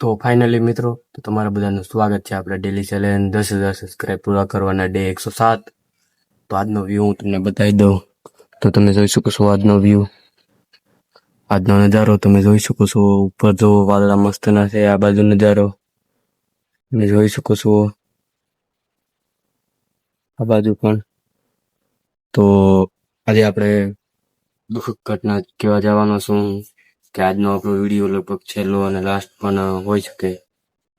તો ફાઇનલી મિત્રો, તો તમારા બધાનું સ્વાગત છે આપણા ડેલી ચેલેન્જ 10,000 સબસ્ક્રાઇબ પૂરા કરવાના ડે 107. તો આજનો વ્યૂ હું તમને બતાવી દઉં. તો તમે જોઈ શકો છો આજનો વ્યૂ, આજનો નજારો તમે જોઈ શકો છો. ઉપર જો વાદળા મસ્ત ના છે, આ બાજુ નજારો તમે જોઈ શકો છો, આ બાજુ પણ. તો આજે આપણે દુઃખદ ઘટના કહેવા જવાનો છું કે આજનો આપણો વિડીયો લગભગ છેલ્લો અને લાસ્ટ પણ હોઈ શકે,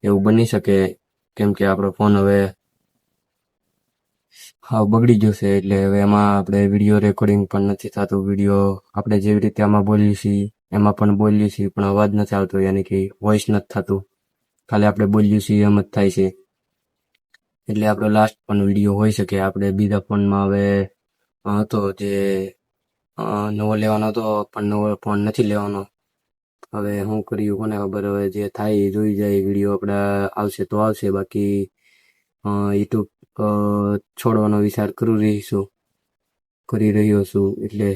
એવું બની શકે, કેમ કે આપણો ફોન હવે હા બગડી ગયો છે. એટલે હવે એમાં આપણે વિડીયો રેકોર્ડિંગ પણ નથી થતું. વિડીયો આપણે જેવી રીતે આમાં બોલીએ છીએ એમાં પણ બોલીએ છીએ, પણ અવાજ નથી આવતો, યાની કે વોઇસ નથી થતું, ખાલી આપણે બોલીએ છીએ એમ જ થાય છે. એટલે આપણો લાસ્ટ પણ વિડીયો હોઈ શકે. આપણે બીજા ફોનમાં હવે હતો જે નવો લેવાનો હતો, પણ નવો ફોન નથી લેવાનો. હવે શું કર્યું કોને ખબર. હવે જે થાય એ જોઈ જાય. વિડીયો આપણા આવશે તો આવશે, બાકી યુટ્યુબ છોડવાનો વિચાર કરી રહ્યો છું. એટલે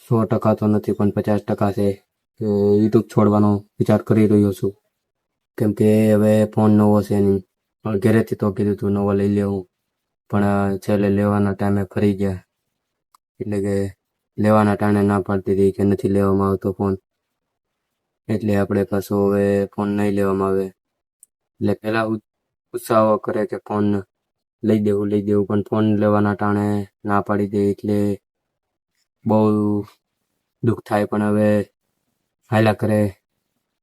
100% તો નથી, પણ 50% છે કે યુટ્યુબ છોડવાનો વિચાર કરી રહ્યો છું, કેમ કે હવે ફોન નવો છે નહીં. ઘરેથી તો કીધું તું નવો લઈ લેવું, પણ છેલ્લે લેવાના ટાઈમે ફરી ગયા. એટલે કે લેવાના ટાણે ના પાડતી હતી કે નથી લેવામાં આવતો ફોન, એટલે આપણે પાછો હવે ફોન નહીં લેવામાં આવે. એટલે પહેલા ઉત્સાહો કરે કે ફોન લઈ દેવું, પણ ફોન લેવાના ટાણે ના પાડી દે એટલે બહુ દુઃખ થાય. પણ હવે હાલ્યા કરે.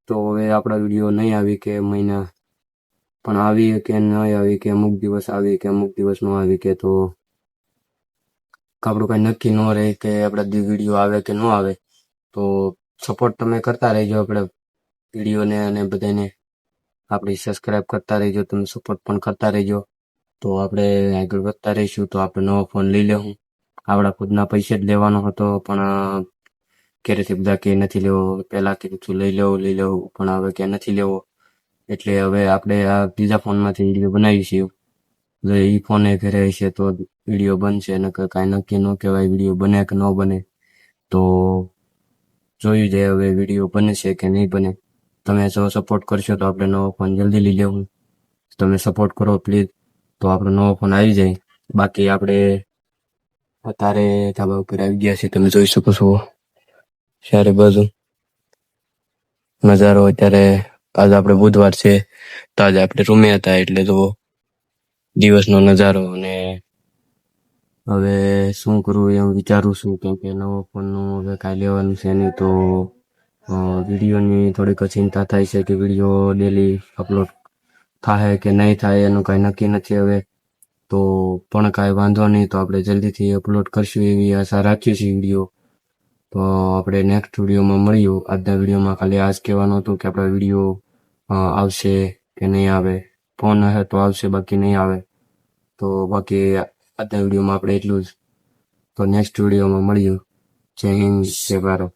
તો હવે આપણા વિડીયો નહીં આવી કે મહિના પણ આવી કે નહીં આવી, કે અમુક દિવસ આવી કે અમુક દિવસ ન આવી, કે તો આપણું કંઈ નક્કી ન રહે કે આપણા વિડીયો આવે કે ન આવે. તો સપોર્ટ તમે કરતા રહેજો આપણે વિડીયોને, અને બધાને આપણી સબસ્ક્રાઈબ કરતા રહેજો. તમે સપોર્ટ પણ કરતા રહેજો, તો આપણે આગળ વધતા રહીશું. તો આપણે નવો ફોન લઈ લેવું. આપણા ખુદના પૈસે જ લેવાનો હતો, પણ ઘરેથી બધા કે નથી લેવો. પહેલાં કીધું તું લઈ લેવું, પણ હવે કે નથી લેવો. એટલે હવે આપણે આ બીજા ફોનમાંથી વિડીયો બનાવીશું. જો એ ફોન એ ઘરે હશે તો વિડીયો બનશે, ને કાંઈ નક્કી ન કહેવાય વિડીયો બને કે ન બને. તો જોયું જાય હવે વિડીયો બને છે કે નહીં બને. તમે જો સપોર્ટ કરશો તો આપણે નવો ફોન જલ્દી લઈ લેવું. તમે સપોર્ટ કરો પ્લીઝ, તો આપણો નવો ફોન આવી જાય. બાકી આપણે અત્યારે ધાબા ઉપર આવી ગયા છે, તમે જોઈ શકો છો ચારે બાજુ નજારો. અત્યારે આજે આપણે બુધવાર છે, તો આજે આપણે રૂમે હતા, એટલે તો દિવસનો નજારો. અને હવે શું કરવું એમ વિચારું છું, કેમ કે નવો ફોનનું હવે કાંઈ લેવાનું છે નહીં. તો વિડીયોની થોડીક ચિંતા થાય છે કે વિડીયો ડેલી અપલોડ થાય કે નહીં થાય, એનું કાંઈ નક્કી નથી હવે. તો પણ કાંઈ વાંધો નહીં, તો આપણે જલ્દીથી અપલોડ કરશું એવી આશા રાખીએ છીએ વિડીયો. તો આપણે નેક્સ્ટ વિડીયોમાં મળ્યું. આજના વિડીયોમાં ખાલી આ જ કહેવાનું હતું કે આપણા વિડીયો આવશે કે નહીં આવે. ફોન હશે તો આવશે, બાકી નહીં આવે. તો બાકી આજના વિડીયોમાં આપણે એટલું જ. તો નેક્સ્ટ વિડીયોમાં મળ્યું. જય હિન્દ, જય ભારત.